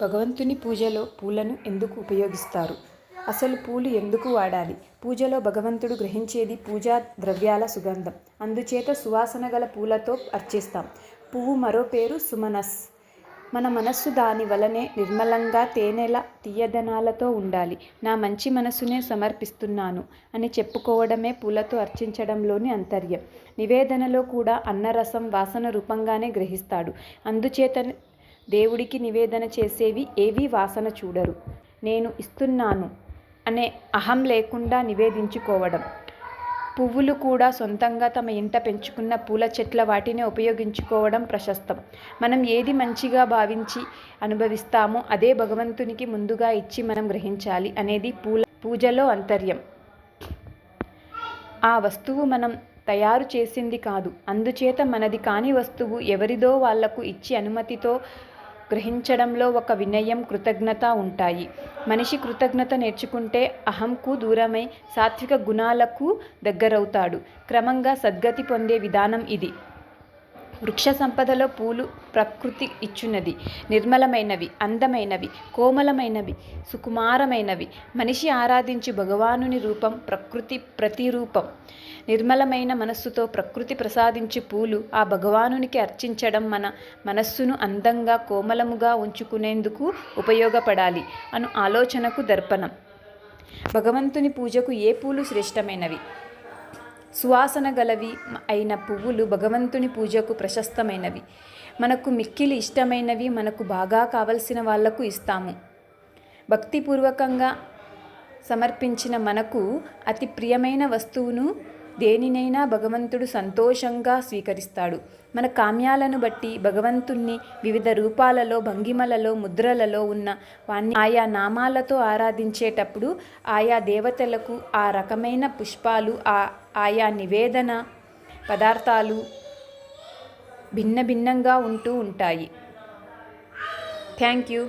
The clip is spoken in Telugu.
భగవంతుని పూజలో పూలను ఎందుకు ఉపయోగిస్తారు? అసలు పూలు ఎందుకు వాడాలి? పూజలో భగవంతుడు గ్రహించేది పూజా ద్రవ్యాల సుగంధం. అందుచేత సువాసన గల పూలతో అర్చిస్తాం. పువ్వు మరో పేరు సుమనస్. మన మనస్సు దాని వలనే నిర్మలంగా తేనెల తీయదనాలతో ఉండాలి. నా మంచి మనసునే సమర్పిస్తున్నాను అని చెప్పుకోవడమే పూలతో అర్చించడంలోని అంతర్యం. నివేదనలో కూడా అన్నరసం వాసన రూపంగానే గ్రహిస్తాడు. అందుచేత దేవుడికి నివేదన చేసేవి ఏవీ వాసన చూడరు. నేను ఇస్తున్నాను అనే అహం లేకుండా నివేదించుకోవడం. పువ్వులు కూడా సొంతంగా తమ ఇంట పెంచుకున్న పూల చెట్ల వాటినే ఉపయోగించుకోవడం ప్రశస్తం. మనం ఏది మంచిగా భావించి అనుభవిస్తామో అదే భగవంతునికి ముందుగా ఇచ్చి మనం గ్రహించాలి అనేది పూజలో అంతర్యం. ఆ వస్తువు మనం తయారు చేసింది కాదు. అందుచేత మనది కాని వస్తువు ఎవరిదో వాళ్లకు ఇచ్చి అనుమతితో గ్రహించడంలో ఒక వినయం, కృతజ్ఞత ఉంటాయి. మనిషి కృతజ్ఞత నేర్చుకుంటే అహంకు దూరమై సాత్విక గుణాలకు దగ్గరవుతాడు. క్రమంగా సద్గతి పొందే విధానం ఇది. వృక్ష సంపదలో పూలు ప్రకృతి ఇచ్చున్నది. నిర్మలమైనవి, అందమైనవి, కోమలమైనవి, సుకుమారమైనవి. మనిషి ఆరాధించు భగవానుని రూపం ప్రకృతి ప్రతిరూపం. నిర్మలమైన మనస్సుతో ప్రకృతి ప్రసాదించు పూలు ఆ భగవానునికి అర్చించడం మన మనస్సును అందంగా, కోమలముగా ఉంచుకునేందుకు ఉపయోగపడాలి అను ఆలోచనకు దర్పణం. భగవంతుని పూజకు ఏ పూలు శ్రేష్టమైనవి? సువాసన గలవి అయిన పువ్వులు భగవంతుని పూజకు ప్రశస్తమైనవి. మనకు మిక్కిలి ఇష్టమైనవి మనకు బాగా కావలసిన వాళ్లకు ఇస్తాము. భక్తిపూర్వకంగా సమర్పించిన మనకు అతి ప్రియమైన వస్తువును దేనినైనా భగవంతుడు సంతోషంగా స్వీకరిస్తాడు. మన కామ్యాలను బట్టి భగవంతుణ్ణి వివిధ రూపాలలో, భంగిమలలో, ముద్రలలో ఉన్న వాణ్ణి ఆయా నామాలతో ఆరాధించేటప్పుడు ఆయా దేవతలకు ఆ రకమైన పుష్పాలు, ఆయా నివేదన పదార్థాలు భిన్న భిన్నంగా ఉంటూ ఉంటాయి. Thank you.